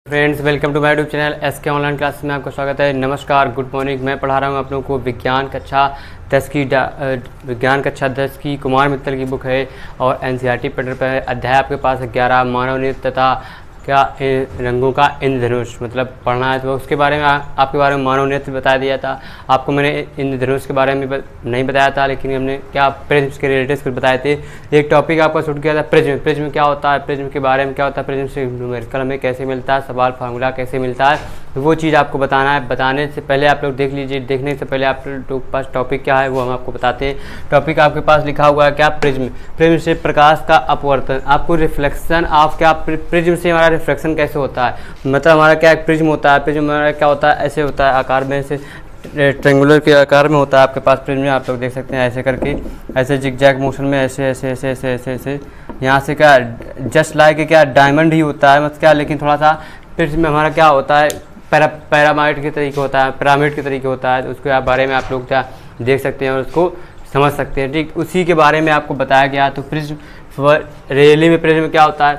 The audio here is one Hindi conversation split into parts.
Friends, welcome to my YouTube channel SK online class में आपका स्वागत है। नमस्कार, गुड मॉर्निंग। मैं पढ़ा रहा हूँ आप लोगों को विज्ञान कक्षा 10 की कुमार मित्तल की बुक है और एनसीईआरटी पैटर्न पर है। अध्याय आपके पास 11 मानव नृत्य तथा क्या रंगों का इंद्रधनुष मतलब पढ़ना है। तो उसके बारे में आपके बारे में मानव नृत्य बता दिया था आपको। मैंने इंद्रधनुष के बारे में नहीं बताया था, लेकिन हमने क्या प्रिज्म के रिलेटेड कुछ बताए थे। एक टॉपिक आपका छूट गया था, प्रिज्म क्या होता है, प्रिज्म के बारे में क्या होता है, प्रिज्म से न्यूमेरिकल हमें कैसे मिलता है, सवाल फार्मूला कैसे मिलता है, तो वो चीज़ आपको बताना है। बताने से पहले आप लोग देख लीजिए, देखने से पहले आप लोग के पास टॉपिक क्या है वो हम आपको बताते हैं। टॉपिक आपके पास लिखा हुआ है क्या, प्रिज्म से प्रकाश का अपवर्तन। आपको रिफ्लेक्शन ऑफ क्या, प्रिज्म से हमारा रिफ्लेक्शन कैसे होता है, मतलब हमारा क्या प्रिज्म होता है। प्रिज्म हमारा क्या होता है, ऐसे होता है आकार में, ऐसे ट्रेंगुलर के आकार में होता है आपके पास प्रिज्म। आप लोग देख सकते हैं ऐसे करके, ऐसे जिगजैग मोशन में ऐसे ऐसे ऐसे ऐसे ऐसे ऐसे यहाँ से क्या जस्ट लाइक क्या डायमंड ही होता है मतलब क्या, लेकिन थोड़ा सा प्रिज्म में हमारा क्या होता है पैरामाइड के तरीके होता है, पिरामिड के तरीके होता है। तो उसके बारे में आप लोग क्या देख सकते हैं और उसको समझ सकते हैं। ठीक, उसी के बारे में आपको बताया गया। तो प्रिज्म रियली में प्रिज्म क्या होता है,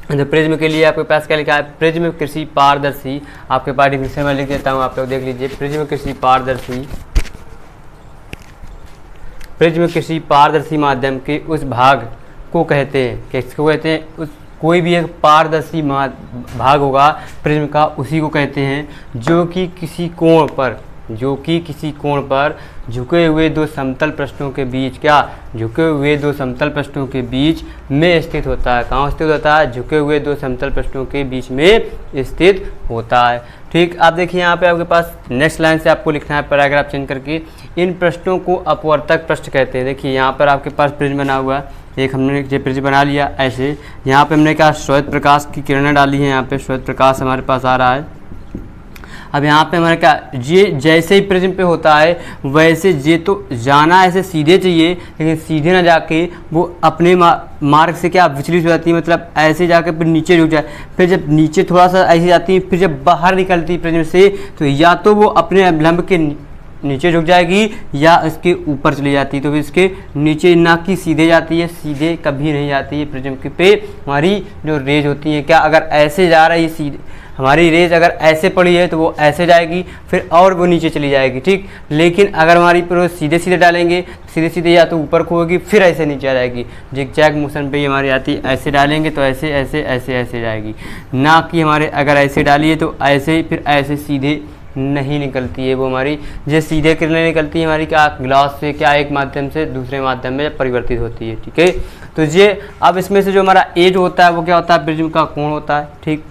तो प्रिज्म के लिए आपके पास क्या लिखा है, प्रिज्म कृषि पारदर्शी। आपके पास डिफिनेशन में लिख देता हूँ, आप लोग देख लीजिए। प्रिज्म कृषि पारदर्शी माध्यम के उस भाग को कहते हैं, किसको कहते हैं, उस कोई भी एक पारदर्शी भाग होगा प्रिज्म का, उसी को कहते हैं जो कि किसी कोण पर झुके हुए दो समतल पृष्ठों के बीच क्या, झुके हुए दो समतल पृष्ठों के बीच में स्थित होता है। कहाँ स्थित होता है, झुके हुए दो समतल पृष्ठों के बीच में स्थित होता है। ठीक, आप देखिए यहाँ पे आपके पास नेक्स्ट लाइन से आपको लिखना है पैराग्राफ चेंज करके, इन पृष्ठों को अपवर्तक पृष्ठ कहते हैं। देखिए यहाँ पर आपके पास प्रिज्म बना हुआ है, एक हमने जो प्रिज्म बना लिया ऐसे। यहाँ पे हमने क्या श्वेत प्रकाश की किरणें डाली हैं, यहाँ पे श्वेत प्रकाश हमारे पास आ रहा है। अब यहाँ पे हमारे क्या, ये जैसे ही प्रिज्म पे होता है वैसे ये तो जाना ऐसे सीधे चाहिए, लेकिन सीधे ना जाके वो अपने मार्ग से क्या विचलित हो जाती है, मतलब ऐसे जाके फिर नीचे रुक जाए। फिर जब नीचे थोड़ा सा ऐसे जाती है, फिर जब बाहर निकलती है प्रिज्म से, तो या तो वो अपने अवलंब के नीचे झुक जाएगी या इसके ऊपर चली जाती है। तो फिर इसके नीचे ना कि सीधे जाती है, सीधे कभी नहीं जाती है। प्रिज्म के पे हमारी जो रेज होती है क्या, अगर ऐसे जा रही है सीधे, हमारी रेज अगर ऐसे पड़ी है तो वो ऐसे जाएगी, फिर और वो नीचे चली जाएगी। ठीक, लेकिन अगर हमारी पर सीधे सीधे डालेंगे, सीधे सीधे या तो ऊपर को होगी फिर ऐसे नीचे आ जाएगी। जिगजैग मोशन पे ही हमारी आती है, ऐसे डालेंगे तो ऐसे ऐसे ऐसे ऐसे जाएगी, ना कि हमारे अगर ऐसे डालिए तो ऐसे फिर ऐसे सीधे नहीं निकलती है वो हमारी। जो सीधे किरणें निकलती है हमारी क्या, ग्लास से क्या एक माध्यम से दूसरे माध्यम में परिवर्तित होती है। ठीक है, तो ये अब इसमें से जो हमारा एज होता है वो क्या होता है, प्रिज्म का कोण होता है। ठीक,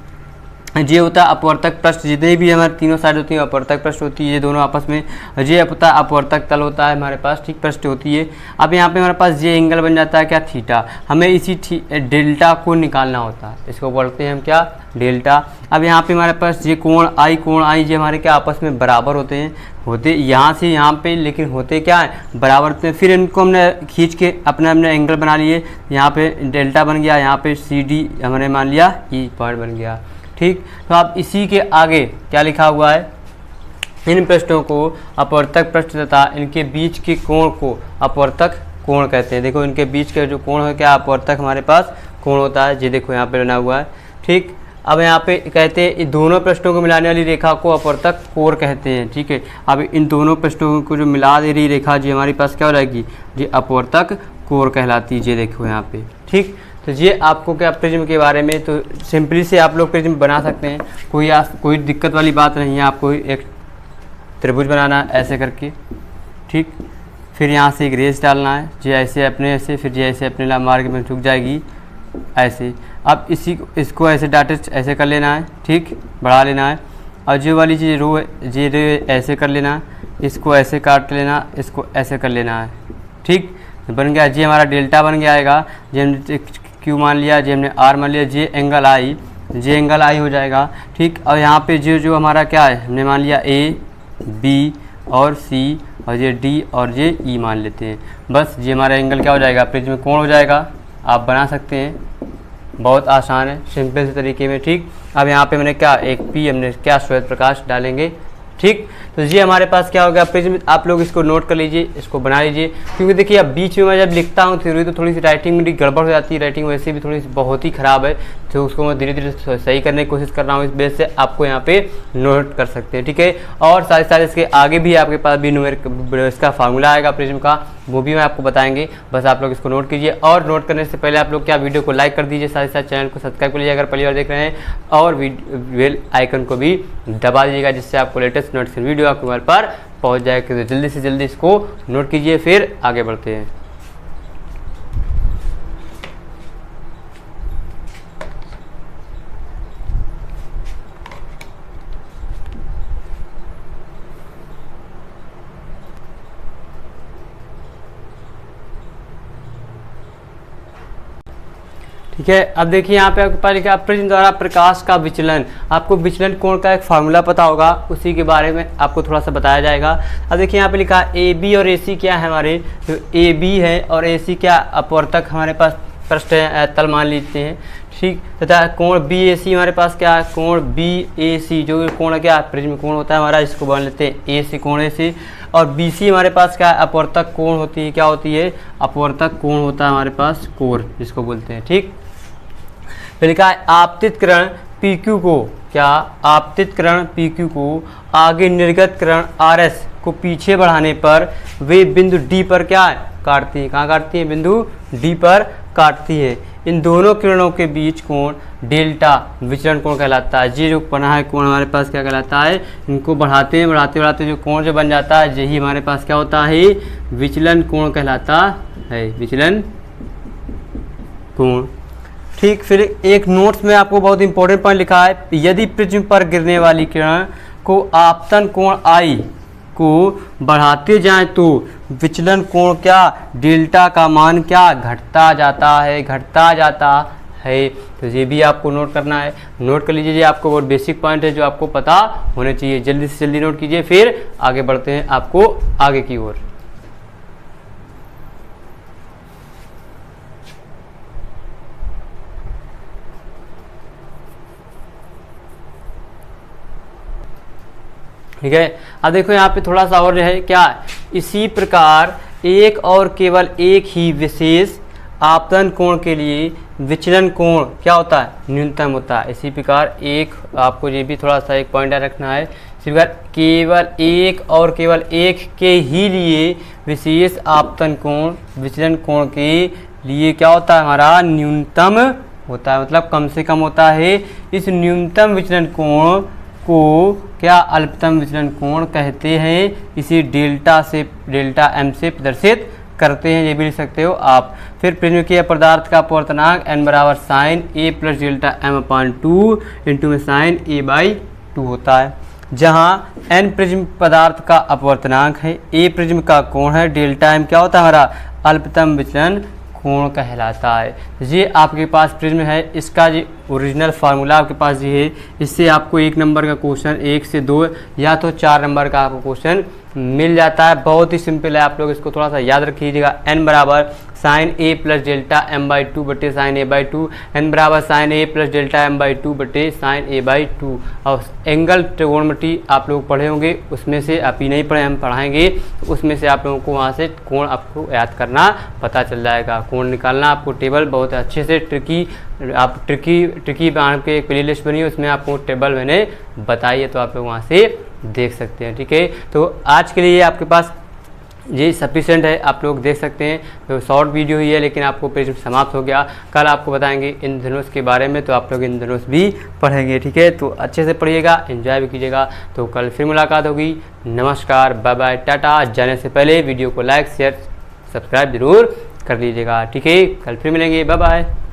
ये होता है अपवर्तक पृष्ठ, जितने भी हमारे तीनों साइड होती है अपवर्तक पृष्ठ होती है, ये दोनों आपस में। ये होता है अपवर्तक तल होता है हमारे पास, ठीक, पृष्ठ होती है। अब यहाँ पे हमारे पास ये एंगल बन जाता है क्या, थीटा। हमें इसी डेल्टा को निकालना होता है, इसको बोलते हैं हम क्या, डेल्टा। अब यहाँ पे हमारे पास ये कोण आई ये हमारे क्या आपस में बराबर होते यहाँ से यहाँ पे, लेकिन होते क्या है, बराबर होते हैं। फिर इनको हमने खींच के हमने एंगल बना लिए, यहाँ पे डेल्टा बन गया, यहाँ पे CD हमने मान लिया ई पॉइंट बन गया। ठीक, तो आप इसी के आगे क्या लिखा हुआ है, इन पृष्ठों को अपवर्तक पृष्ठ तथा इनके बीच के कोण को अपवर्तक कोण कहते हैं। देखो इनके बीच का जो कोण है क्या, अपवर्तक हमारे पास कोण होता है। ये देखो यहाँ पे बना हुआ है। ठीक, अब यहाँ पे कहते हैं दोनों पृष्ठों को मिलाने वाली रेखा को अपवर्तक कोण कहते हैं। ठीक है, अब इन दोनों पृष्ठों को जो मिला दे रही रेखा जी हमारे पास क्या हो जाएगी, ये अपवर्तक कोण कहलाती है। ये देखो यहाँ पे। ठीक, तो ये आपको क्या प्रिज्म के बारे में, तो सिंपली से आप लोग प्रिज्म बना सकते हैं, कोई दिक्कत वाली बात नहीं है। आपको एक त्रिभुज बनाना है ऐसे करके, ठीक, फिर यहाँ से एक रेस डालना है, ये ऐसे अपने ऐसे, फिर ये ऐसे अपने मार्ग में झुक जाएगी ऐसे। अब इसको ऐसे डाटे ऐसे कर लेना है, ठीक, बढ़ा लेना है। और जो वाली चीज़ रो है, ये रो ऐसे कर लेना है, इसको ऐसे काट लेना, इसको ऐसे कर लेना है। ठीक, बन गया, जी हमारा डेल्टा बन गया आएगा। जी हमने क्यू मान लिया, जी हमने आर मान लिया, जे एंगल आई हो जाएगा। ठीक, और यहाँ पे जो हमारा क्या है, हमने मान लिया A B और C और ये D और ये E मान लेते हैं। बस ये हमारा एंगल क्या हो जाएगा, प्रिज्म कोण हो जाएगा। आप बना सकते हैं, बहुत आसान है, सिंपल से तरीके में। ठीक, अब यहाँ पे मैंने क्या एक P हमने क्या श्वेत प्रकाश डालेंगे। ठीक, तो ये हमारे पास क्या हो गया प्रिज्म। आप लोग इसको नोट कर लीजिए, इसको बना लीजिए, क्योंकि देखिए अब बीच में मैं जब लिखता हूँ थ्योरी तो थोड़ी सी राइटिंग मेरी गड़बड़ हो जाती है। राइटिंग वैसे भी थोड़ी सी बहुत ही ख़राब है, तो उसको मैं धीरे धीरे सही करने की कोशिश कर रहा हूँ, इस बेस से आपको यहाँ पे नोट कर सकते हैं, ठीक है। और साथ ही साथ इसके आगे भी आपके पास भी न्यूमेरिक इसका फार्मूला आएगा प्रिज्म का, वो भी मैं आपको बताएंगे, बस आप लोग इसको नोट कीजिए। और नोट करने से पहले आप लोग क्या वीडियो को लाइक कर दीजिए, साथ ही साथ चैनल को सब्सक्राइब कर लीजिए अगर पहली बार देख रहे हैं, और बेल आइकन को भी दबा दीजिएगा, जिससे आपको लेटेस्ट नोटिफिकेशन वीडियो आपके मोबाइल पर पहुंच जाएगा। तो जल्दी से जल्दी इसको नोट कीजिए, फिर आगे बढ़ते हैं। ठीक है, अब देखिए यहाँ पे आपके पास लिखा है प्रिज्म द्वारा प्रकाश का विचलन। आपको विचलन कोण का एक फार्मूला पता होगा, उसी के बारे में आपको थोड़ा सा बताया जाएगा। अब देखिए यहाँ पे लिखा है ए बी और ए सी क्या है, हमारे जो ए बी है और ए सी क्या अपवर्तक हमारे पास पृष्ठ तल मान लेते हैं, ठीक। तथा कोण बी ए सी हमारे पास क्या है, कोण बी ए सी जो कोण क्या प्रिज्म कोण होता है हमारा, इसको मान लेते हैं ए सी कोण ए सी। और बी सी हमारे पास क्या है, अपवर्तक कोण होती है, क्या होती है, अपवर्तक कोण होता है हमारे पास, कोर जिसको बोलते हैं, ठीक। फिर लिखा है आपतित किरण पी क्यू को, क्या आपतित किरण पी क्यू को आगे निर्गत किरण आर एस को पीछे बढ़ाने पर वे बिंदु डी पर क्या है, काटती है। कहाँ काटती है, बिंदु डी पर काटती है। इन दोनों किरणों के बीच कोण डेल्टा विचलन कोण कहलाता है। ये जो बना है कोण हमारे पास क्या कहलाता है, इनको बढ़ाते हैं, बढ़ाते बढ़ाते जो कोण जो बन जाता है यही हमारे पास क्या होता है, विचलन कोण कहलाता है, विचलन कोण, ठीक। फिर एक नोट्स में आपको बहुत इंपॉर्टेंट पॉइंट लिखा है, यदि प्रिज्म पर गिरने वाली किरण को आपतन कोण आई को बढ़ाते जाएं तो विचलन कोण क्या, डेल्टा का मान क्या घटता जाता है, घटता जाता है। तो ये भी आपको नोट करना है, नोट कर लीजिए, ये आपको बहुत बेसिक पॉइंट है जो आपको पता होने चाहिए। जल्दी से जल्दी नोट कीजिए, फिर आगे बढ़ते हैं आपको आगे की ओर। ठीक है, अब देखो यहाँ पे थोड़ा सा और है क्या, इसी प्रकार एक और केवल एक ही विशेष आपतन कोण के लिए विचलन कोण क्या होता है, न्यूनतम होता है। इसी प्रकार एक आपको ये भी थोड़ा सा एक पॉइंट रखना है, इसी प्रकार केवल एक और केवल एक के ही लिए विशेष आपतन कोण विचलन कोण के लिए क्या होता है, हमारा न्यूनतम होता है, मतलब कम से कम होता है। इस न्यूनतम विचलन कोण को क्या अल्पतम विचलन कोण कहते हैं। इसी डेल्टा एम से प्रदर्शित करते हैं, ये भी लिख सकते हो आप। फिर प्रिज्म के पदार्थ का अपवर्तनांक n बराबर sine A plus delta M upon 2 into में साइन ए बाई 2 होता है, जहाँ n प्रिज्म पदार्थ का अपवर्तनांक है, a प्रिज्म का कोण है, डेल्टा एम क्या होता है हमारा अल्पतम विचलन कोण कहलाता है। ये आपके पास प्रिज्म है, इसका जो ओरिजिनल फार्मूला आपके पास ये है, इससे आपको 1 नंबर का क्वेश्चन 1 से 2 या तो 4 नंबर का आपको क्वेश्चन मिल जाता है। बहुत ही सिंपल है, आप लोग इसको थोड़ा सा याद रखिएगा। n बराबर sine A plus delta M by 2 बटे साइन ए बाई 2, n बराबर sine A plus delta M by 2 बटे साइन ए बाई 2। और एंगल ट्रिगोनोमेट्री आप लोग पढ़े होंगे, उसमें से आप ही नहीं पढ़े, हम पढ़ाएंगे, तो उसमें से आप लोगों को वहाँ से कोण आपको याद करना पता चल जाएगा। कोण निकालना आपको टेबल बहुत अच्छे से ट्रिकी आपके एक प्ले लिस्ट बनी है, उसमें आपको टेबल मैंने बताई है, तो आप लोग वहाँ से देख सकते हैं, ठीक है। तो आज के लिए आपके पास ये सफिशिएंट है, आप लोग देख सकते हैं। तो शॉर्ट वीडियो ही है, लेकिन आपको प्रिज्म समाप्त हो गया। कल आपको बताएंगे इंद्रधनुष के बारे में, तो आप लोग इंद्रधनुष भी पढ़ेंगे, ठीक है। तो अच्छे से पढ़िएगा, एंजॉय भी कीजिएगा। तो कल फिर मुलाकात होगी। नमस्कार, बाय बाय, टाटा। जाने से पहले वीडियो को लाइक शेयर सब्सक्राइब जरूर कर लीजिएगा, ठीक है। कल फिर मिलेंगे, बाय बाय।